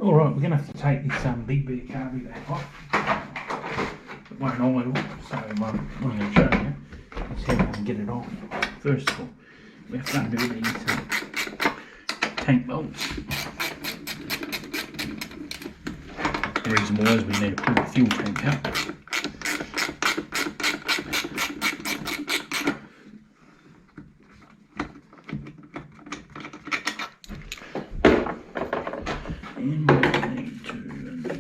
Alright, we're going to have to take this big bit of Carby back off. It won't idle, so what I'm going to show you is how we can get it off. First of all, we have to undo these tank bolts. The reason why is we need to pull the fuel tank up. And we need to undo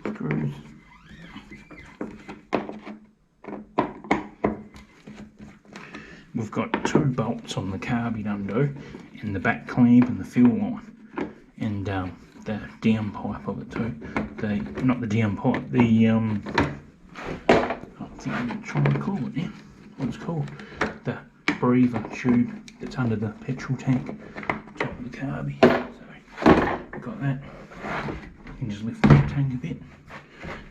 screws. We've got two bolts on the Carby to undo, and the back clamp and the fuel line, and the down pipe of it too. Not the down pipe, the I think I'm trying to call it now. What it's called? The breather tube that's under the petrol tank, top of the Carby. So we've got that. You can just lift the tank a bit.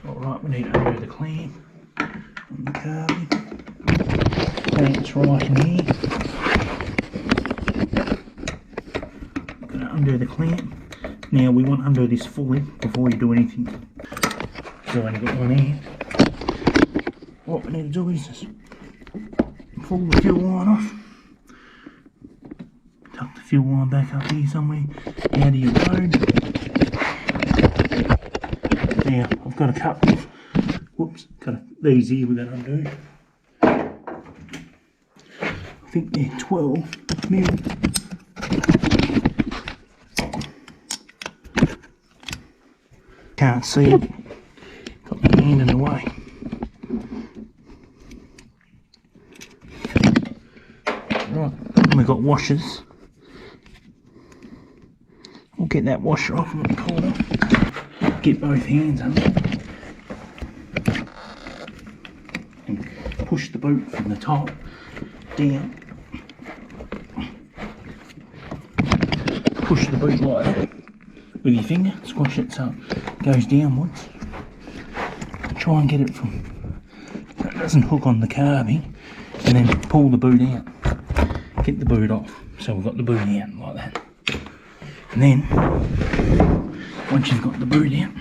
Alright, we need to undo the clamp on the Carby. Clamp's right in here. We're going to undo the clamp. Now we want to undo this fully before you do anything. So I've only got one here. What we need to do is just pull the fuel line off. Tuck the fuel line back up here somewhere, out of your road. Now I've got a couple of, these here we're going to undo. I think they're 12 mil. Can't see it. Got my hand in the way. Right, we've got washers. We'll get that washer off in the corner. Get both hands under. And push the boot from the top down. Push the boot like that with your finger, squash it so it goes downwards. Try and get it from, so it doesn't hook on the Carby, and then pull the boot out. Get the boot off. So we've got the boot out like that. And then, once you've got the boot out,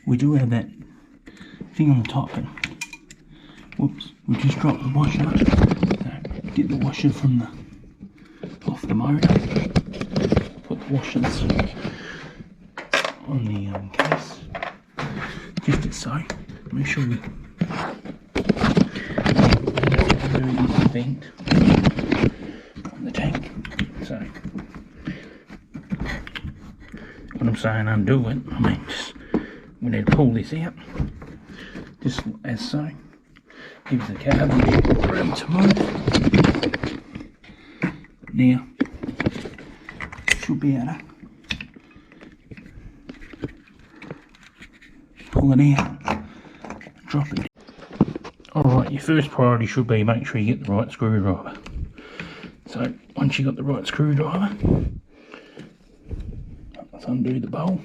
we do have that thing on the top, and whoops, we just dropped the washer. So get the washer from off the motor, put the washers on the case, just as so. Make sure we do this vent on the tank. So when I'm saying undo it, I mean just we need to pull this out, just as so. Give the Carby room to move. Now should be able to pull it out, drop it. Alright, your first priority should be make sure you get the right screwdriver. So once you got the right screwdriver, let's undo the bowl.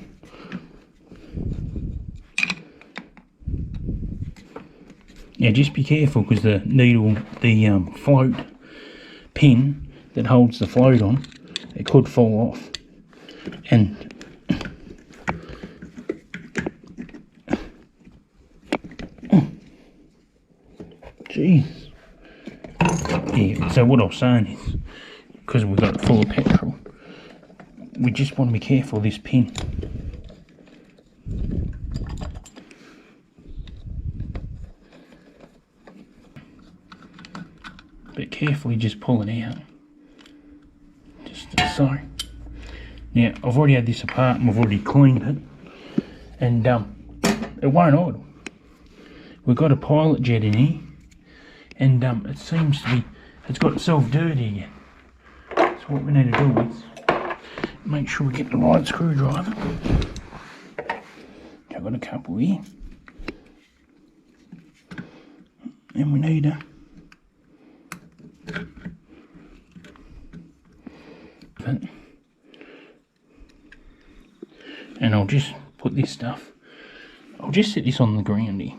Now just be careful, because the needle, the float pin that holds the float on, it could fall off. And jeez. Yeah, so what I was saying is, because we've got it full of petrol, we just want to be careful of this pin. But carefully just pull it out. Just so. Now, I've already had this apart and we've already cleaned it. And it won't idle. We've got a pilot jet in here. And it seems to be, it's got itself dirty again. So what we need to do is make sure we get the right screwdriver. I've got a couple here. And we need a and I'll just put this stuff, I'll just set this on the ground here.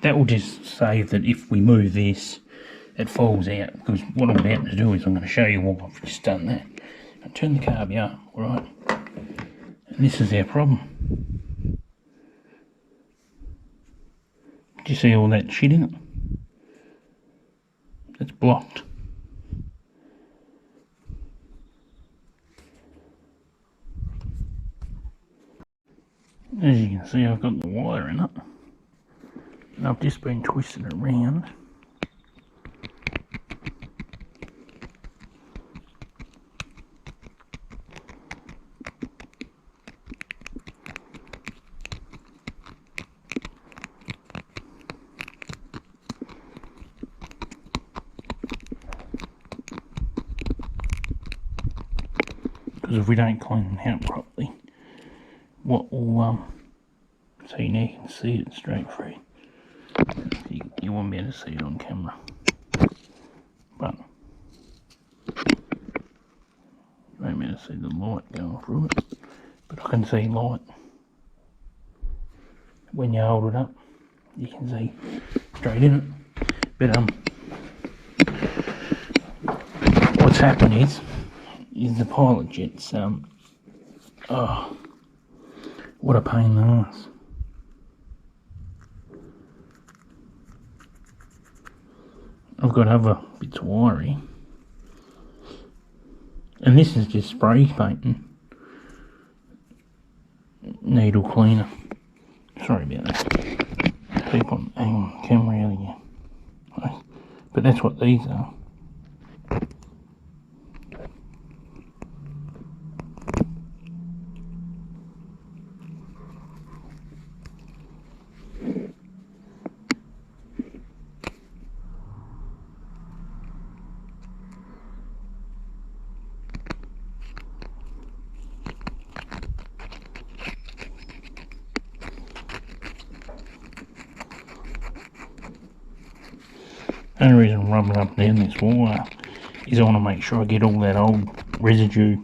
that will just save that if we move this, it falls out. Because what I'm about to do is I'm going to show you what I've just done that. I turn the carby up, right? And this is our problem. Do you see all that shit in it? It's blocked. As you can see, I've got the wire in it. And I've just been twisting it around. Because if we don't clean it out properly, what will so now you can see it straight through. You won't be able to see it on camera, but you won't be able to see the light going through it. But I can see light when you hold it up. You can see straight in it. But what's happened is the pilot jets. Oh, what a pain in the ass. I've got other bits of wiring, and this is just spray painting, needle cleaner. Sorry about that. Keep on hanging the camera out again. But that's what these are. The only reason I'm rubbing up down this wire is I want to make sure I get all that old residue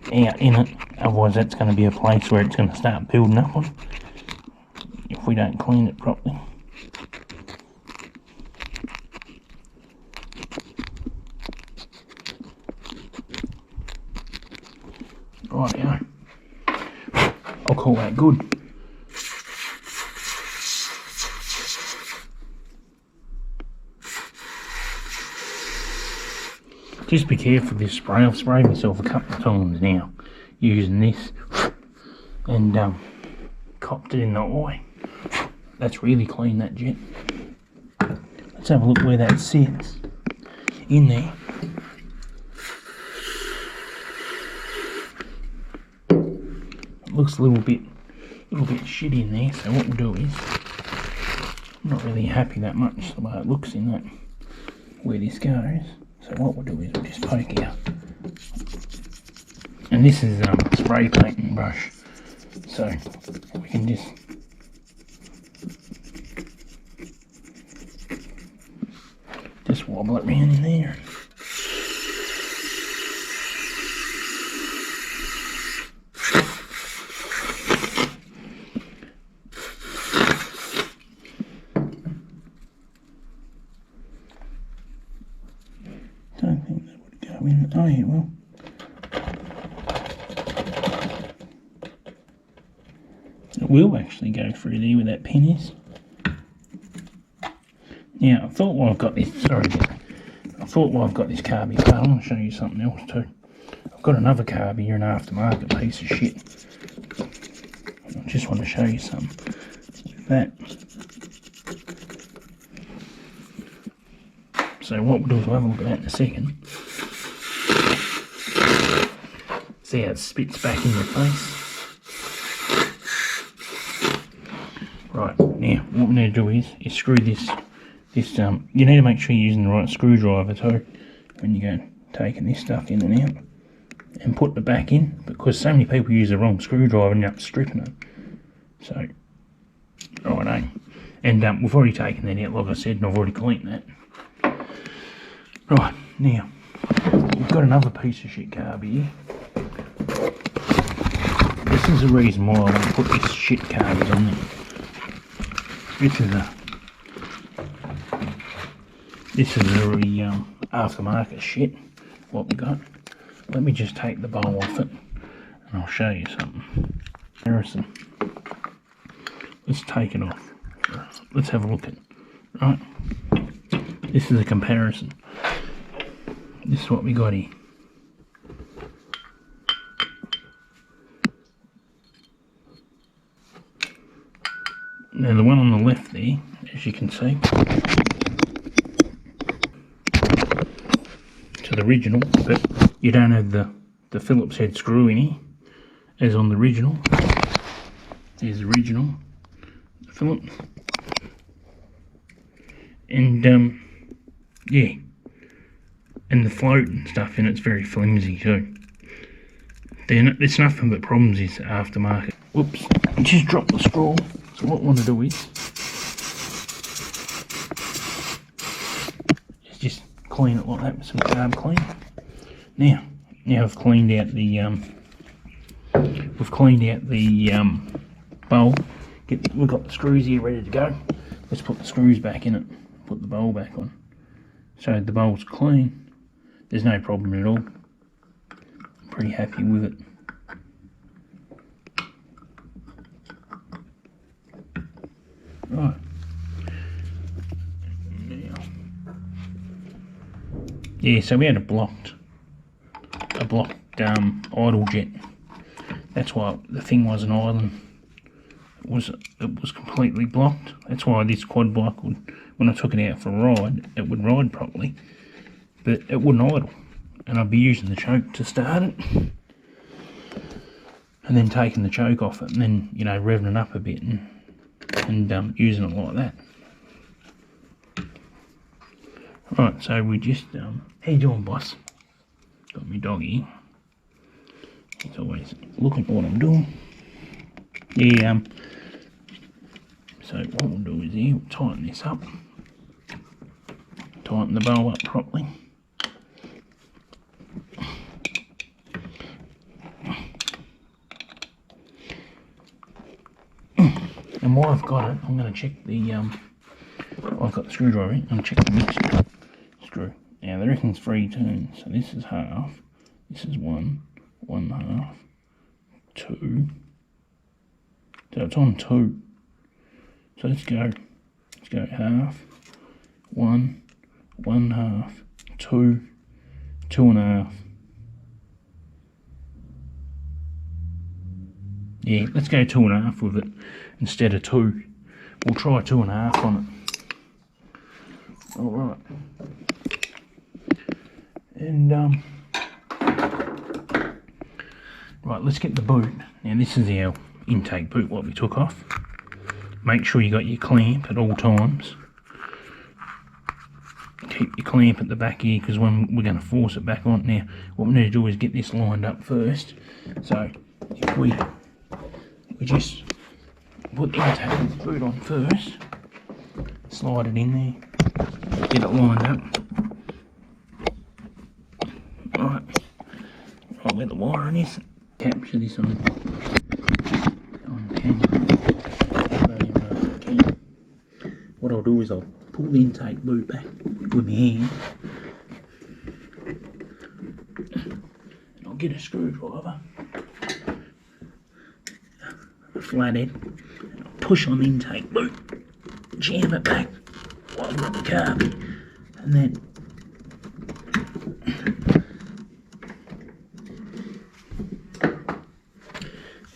out in it, otherwise that's going to be a place where it's going to start building up on if we don't clean it properly. Rightio, I'll call that good. Just be careful with this spray. I've sprayed myself a couple of times now using this and copped it in the eye. That's really clean, that jet. Let's have a look where that sits in there. It looks a little bit shit in there, so what we'll do is, I'm not really happy that much the way it looks in that, where this goes. So what we'll do is we'll just poke out. And this is a spray painting brush. So we can just wobble it around in there. Don't think that would go in. Oh, yeah, well. It will actually go through there where that pin is. Now, I thought while I've got this, Carby part, I want to show you something else too. I've got another Carby here, an aftermarket piece of shit. I just want to show you something with that. So what we'll do is we'll have a look at that in a second. See how it spits back in your face. Right, now what we need to do is screw this. You need to make sure you're using the right screwdriver too when you go taking this stuff in and out and putting it back in, because so many people use the wrong screwdriver and end up stripping it. So, righto. And we've already taken that out, like I said, and I've already cleaned that. Right, now, we've got another piece of shit carby here. This is the reason why I want to put this shit carby on there. This is This is very aftermarket shit, what we got. Let me just take the bowl off it and I'll show you something. Comparison. Let's take it off. Let's have a look at it. Right. This is a comparison. This is what we got here. Now the one on the left there, as you can see, to the original, but you don't have the Phillips head screw in here, as on the original. There's the original Phillips. And yeah, and the float and stuff in it's very flimsy too. There's nothing but problems is aftermarket. Whoops, I just dropped the screw. So what I want to do is just clean it like that with some carb clean. Now I've cleaned out the bowl. We've got the screws here ready to go. Let's put the screws back in it. Put the bowl back on. So the bowl's clean. There's no problem at all. I'm pretty happy with it. Right. Now. Yeah, so we had a blocked idle jet. That's why the thing wasn't idling. It was completely blocked. That's why this quad bike would, when I took it out for a ride, it would ride properly, but it wouldn't idle. And I'd be using the choke to start it, and then taking the choke off it, and then revving it up a bit and using it like that. Right, so we just how you doing, boss? Got me doggy. He's always looking at what I'm doing. Yeah. So what we'll do is here, we'll tighten this up. Tighten the bowl up properly. And while I've got it, I'm going to check the, I've got the screwdriver in, I'm going to check the mixture screw. Now the reckon's 3 turns, so this is half, this is 1.5, 2, so it's on 2. So let's go half, 1, 1/2, 2, 2.5. Yeah, let's go 2.5 with it instead of 2. We'll try 2.5 on it. Alright. And right, let's get the boot. Now this is our intake boot, what we took off. Make sure you got your clamp at all times. Keep your clamp at the back here, because when we're going to force it back on. Now what we need to do is get this lined up first. So if we just put the intake boot on first, slide it in there, get it lined up. Right where the wiring is. Capture this on camera. What I'll do is I'll pull the intake boot back with my hand, and I'll get a screwdriver, a flathead, and I'll push on the intake boot, jam it back while I've got the Carby, and then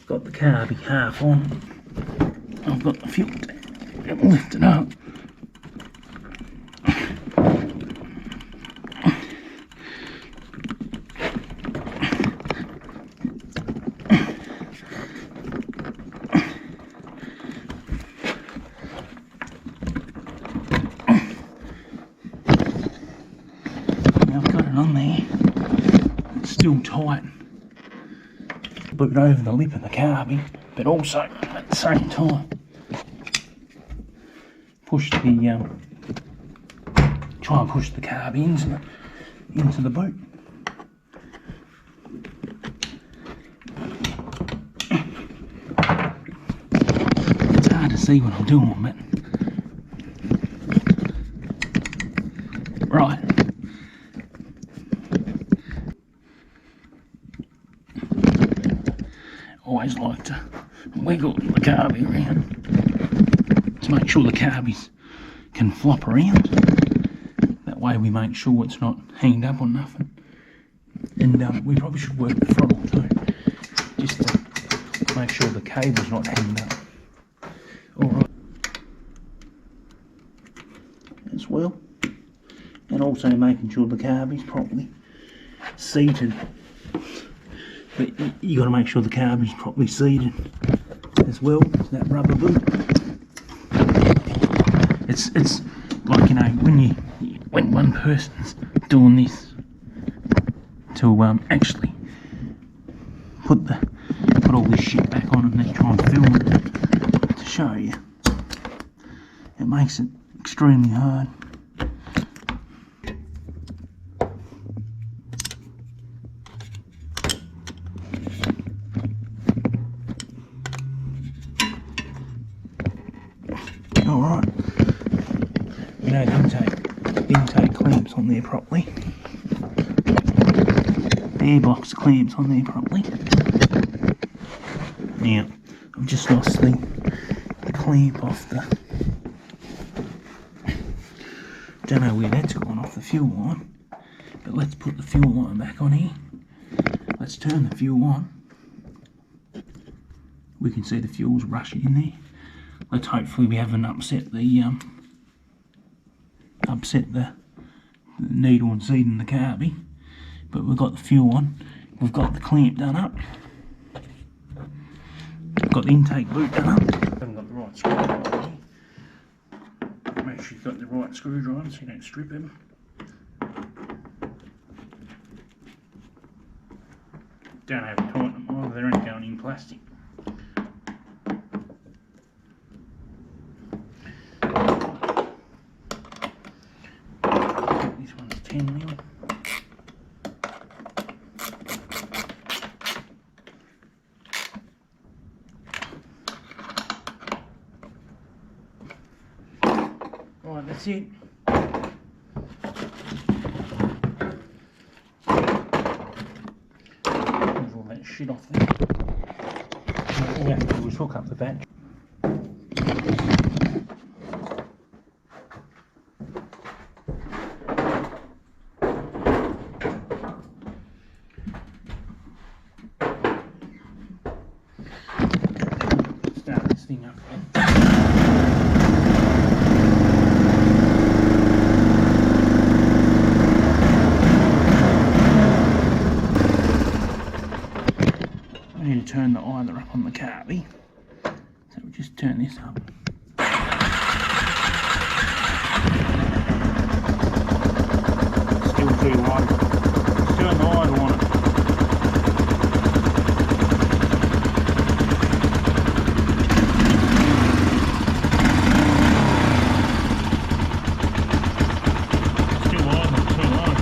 got the Carby half on. I've got the fuel tank. And lift it up. Now I've got it on there. It's still tight. Boot over the lip of the Carby, but also at the same time push the try and push the Carby into the boot. It's hard to see what I'm doing, but Right. Always like to wiggle the carby around to make sure the carbies can flop around. That way we make sure it's not hanged up on nothing. And we probably should work the throttle too, just to make sure the cable's not hanged up. Alright. As well. And also making sure the carby's properly seated. But you got to make sure the carby's properly seated as well. That rubber boot. It's like, you know, when one person's doing this to actually put all this shit back on and then try and film it to show you. It makes it extremely hard. Alright, you know the intake clamps on there properly. The airbox clamps on there properly. Now, I've just lost the clamp off the... Don't know where that's gone off the fuel line. But let's put the fuel line back on here. Let's turn the fuel on. We can see the fuel's rushing in there. Let's hopefully we haven't upset the needle and seat in the carby. But we've got the fuel on. We've got the clamp done up. We've got the intake boot done up. Haven't got the right screwdriver here. Make sure you've got the right screwdriver so you don't strip them. Don't have to tighten them either, they're only going in plastic. This one's 10mm. Right, that's it. Move all that shit off there. All we have to do is hook up the battery. Start this thing up again. I need to turn the idler up on the carby, so we just turn this up. Still too low. Let's turn the idle on it. Still idle, too low.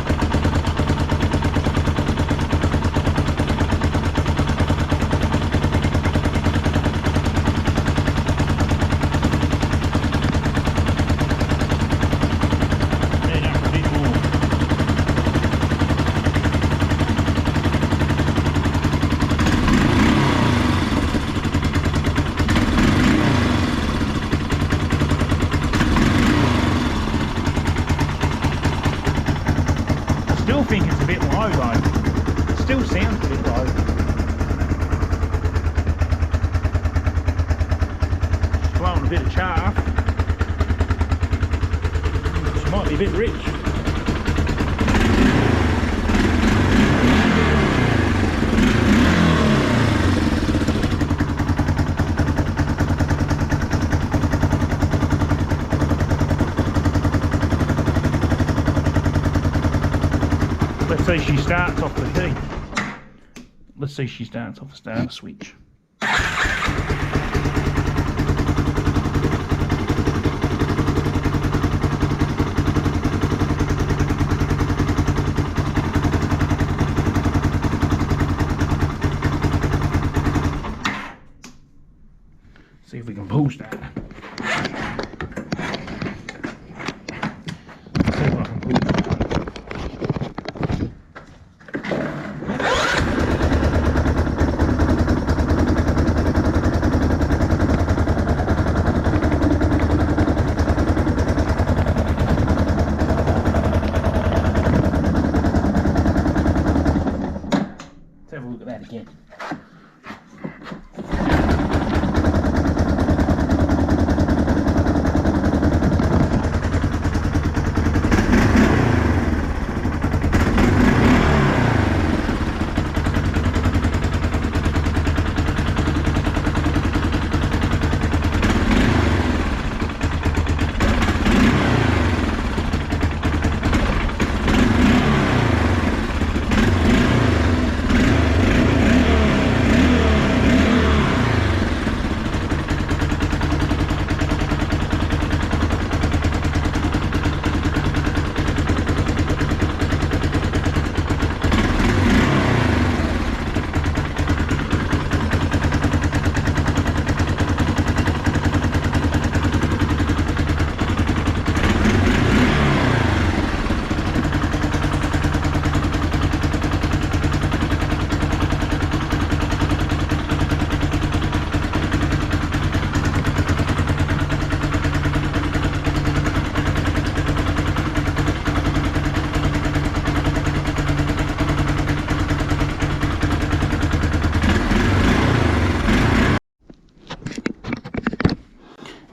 Still think it's a bit low though. It still sounds a bit low. Just blowing a bit of chaff. She might be a bit rich. Let's see she starts off the key. Let's see she starts off the starter switch. See if we can pull start. See if I can pull. yet.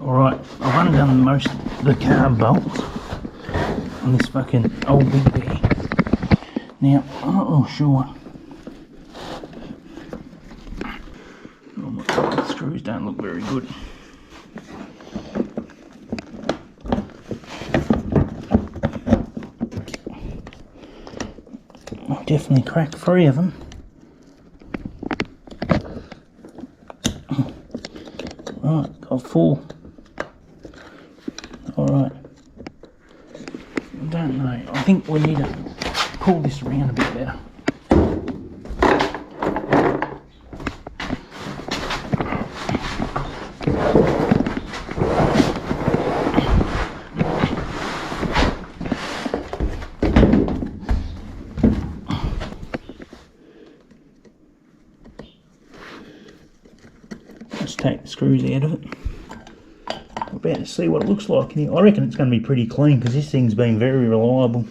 Alright, I've undone most of the carb bolts on this fucking old big bear. Now, I'm not real sure. Oh my god, the screws don't look very good. I'll definitely crack 3 of them. Right, got 4. Alright. I don't know. I think we need to pull this around a bit better. Let's take the screws out of it. We're about to see what it looks like in here. I reckon it's going to be pretty clean because this thing's been very reliable,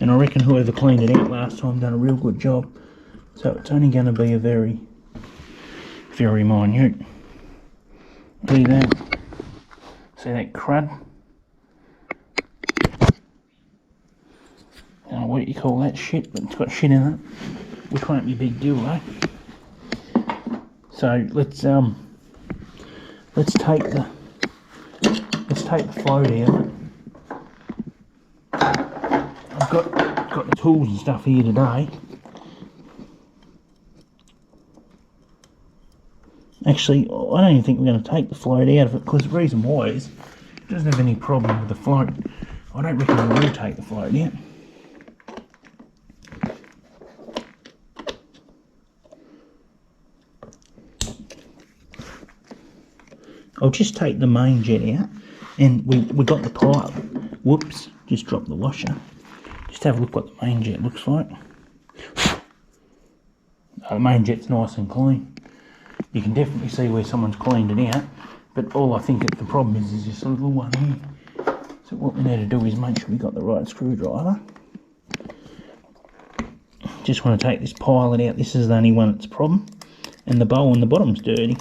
and I reckon whoever cleaned it out last time done a real good job. So it's only going to be a very minute. See that? See that crud? I don't know what you call that shit, but it's got shit in it, which won't be a big deal though. So let's take the float out of it. I've got the tools and stuff here today. Actually, I don't even think we're going to take the float out of it, because the reason why is it doesn't have any problem with the float. I don't reckon we will take the float out. I'll just take the main jet out, and we got the pipe. Whoops, just dropped the washer. Just have a look what the main jet looks like. The main jet's nice and clean. You can definitely see where someone's cleaned it out, but all I think the problem is this little one here. So what we need to do is make sure we got the right screwdriver. Just want to take this pilot out. This is the only one that's a problem, and the bowl on the bottom's dirty.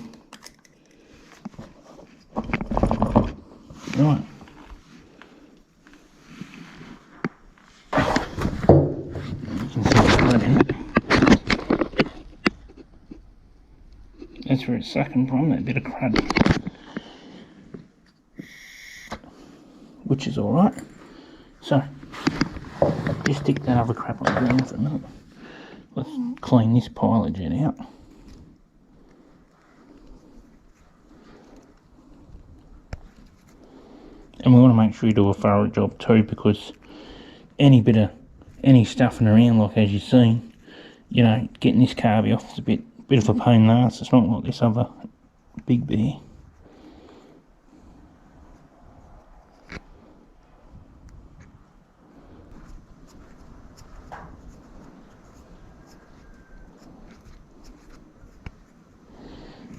Right. You can see the blood in it. That's where it's sucking from, that bit of crud. Which is alright. So, just stick that other crap on the ground for a minute. Let's clean this pilot jet out. And we want to make sure you do a thorough job too, because any stuffing around, like as you've seen, you know, getting this Carby off is a bit of a pain in the ass. It's not like this other big bear.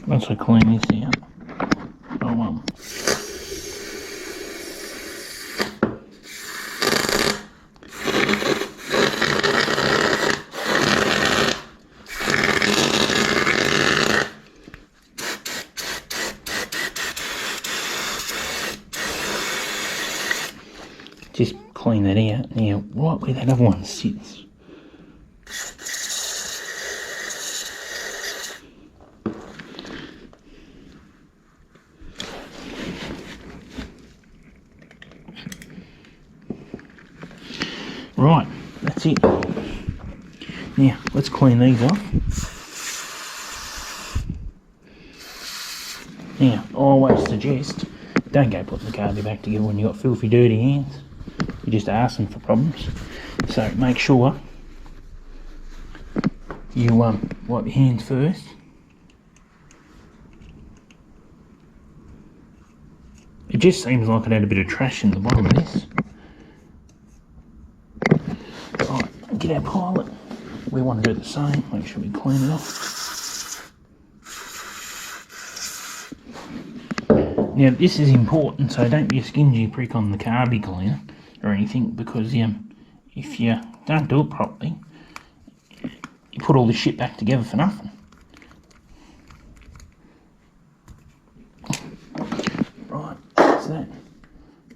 Once I clean this out, I'll just clean that out. Now, right where that other one sits. Right, that's it. Now, let's clean these off. Now, I always suggest, don't go putting the carby back together when you've got filthy, dirty hands. You're just asking for problems. So make sure you wipe your hands first. It just seems like it had a bit of trash in the bottom of this. Right, get our pilot. We want to do the same. Make sure we clean it off. Now this is important, so don't be a stingy prick on the carby cleaner or anything, because if you don't do it properly, you put all this shit back together for nothing. Right, that's that.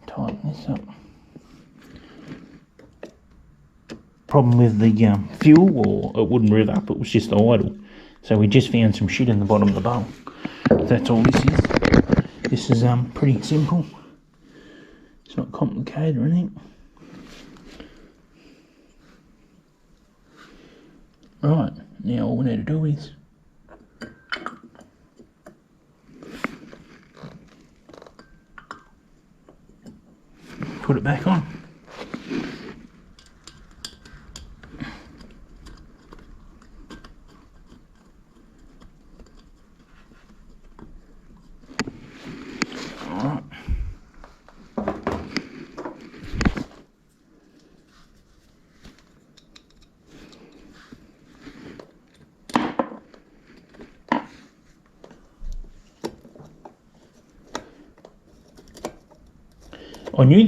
Tighten this up. Problem with the fuel, or it wouldn't rev up, it was just idle. So we just found some shit in the bottom of the bowl. That's all this is. This is pretty simple. It's not complicated or anything. Right, now all we need to do is put it back on. Alright. I knew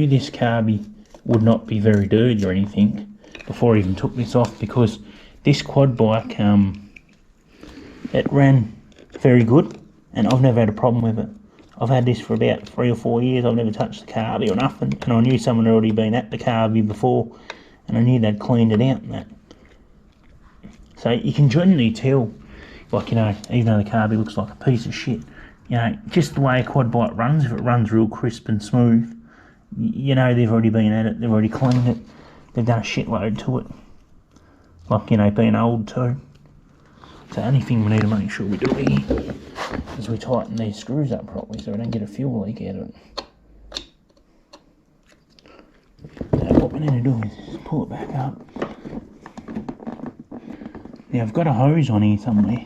this carby would not be very dirty or anything before I even took this off, because this quad bike, it ran very good and I've never had a problem with it. I've had this for about 3 or 4 years. I've never touched the carby or nothing, and I knew someone had already been at the carby before and I knew they'd cleaned it out and that. So you can generally tell, like, you know, even though the carby looks like a piece of shit, you know, just the way a quad bike runs, if it runs real crisp and smooth, you know they've already been at it, they've already cleaned it, they've done a shitload to it. Like, you know, being old too. So the only thing we need to make sure we do here is we tighten these screws up properly so we don't get a fuel leak out of it. So what we need to do is pull it back up. Now I've got a hose on here somewhere.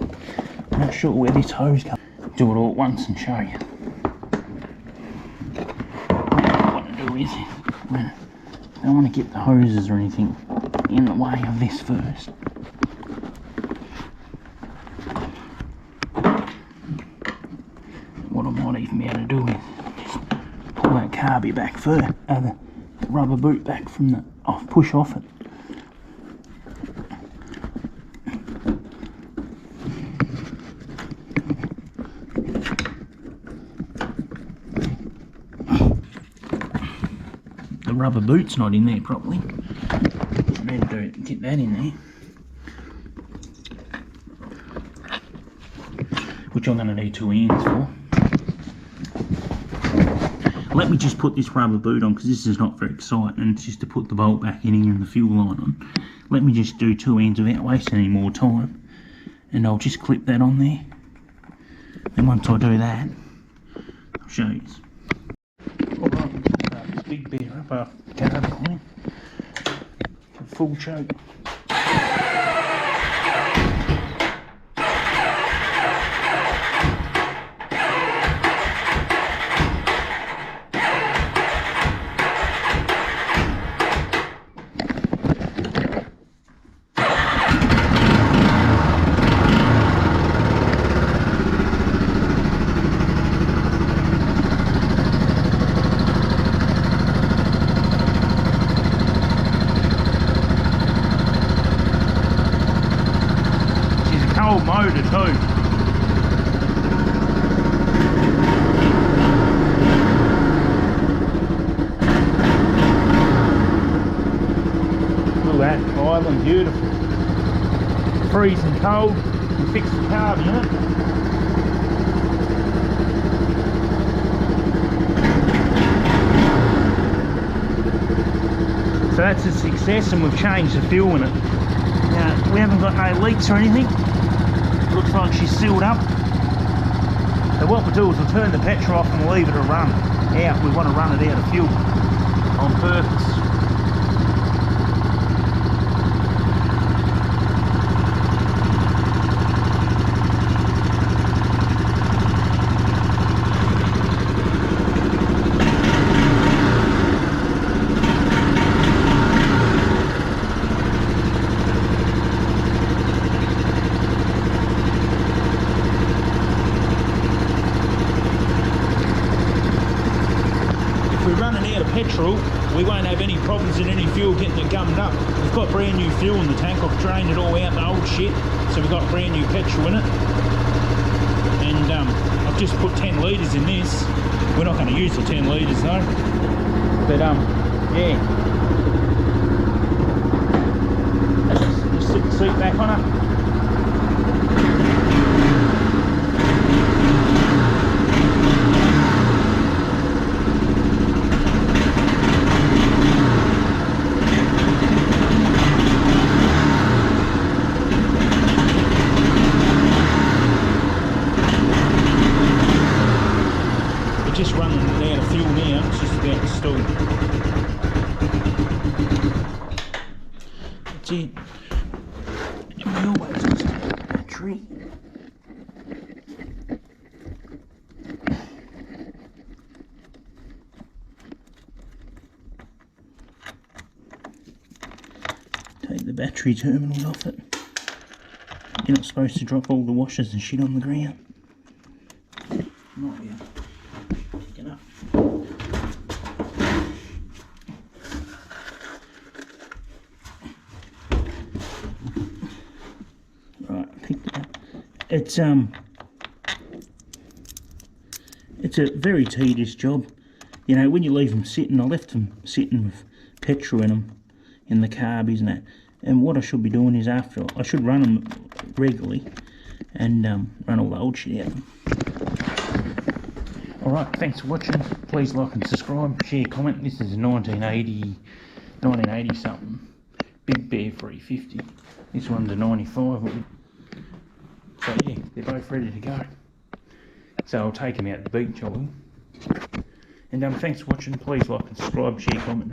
I'm not sure where this hose comes. Do it all at once and show you. What I want to do is, I don't want to get the hoses or anything in the way of this first. What I might even be able to do is just pull that carby back further, the rubber boot back from the push off it. The rubber boot's not in there properly. I need to get that in there, which I'm going to need 2 hands for. Let me just put this rubber boot on, because this is not very exciting, and it's just to put the bolt back in here and the fuel line on. Let me just do 2 hands without wasting any more time, and I'll just clip that on there. Then once I do that, I'll show you. Alright, this big beer up our carb clean. Full choke. Old motor too. Island, beautiful. Freezing cold, we fix the carb unit. So that's a success, and we've changed the fuel in it. Now, we haven't got no leaks or anything. Looks like she's sealed up. So what we'll do is we'll turn the petrol off and we'll leave it to run out. We want to run it out of fuel on purpose. If we're running out of petrol, we won't have any problems in any fuel getting it gummed up. We've got brand new fuel in the tank. I've drained it all out, the old shit, so we've got brand new petrol in it. And I've just put 10 litres in this. We're not going to use the 10 litres though. But yeah. Just sit the seat back on her. Just running out of fuel now, it's just about to stall. That's it. And we always use a battery. Take the battery terminals off it. You're not supposed to drop all the washers and shit on the ground. Might be picking up. Right, picked it up. It's a very tedious job. You know, when you leave them sitting, I left them sitting with petrol in them, in the carbies and that. And what I should be doing is after, I should run them regularly and run all the old shit out of them. Alright, thanks for watching. Please like and subscribe, share, comment. This is a 1980 something Big Bear 350. This one's a 95. So yeah, they're both ready to go. So I'll take them out to the beach, I will. And thanks for watching. Please like and subscribe, share, comment.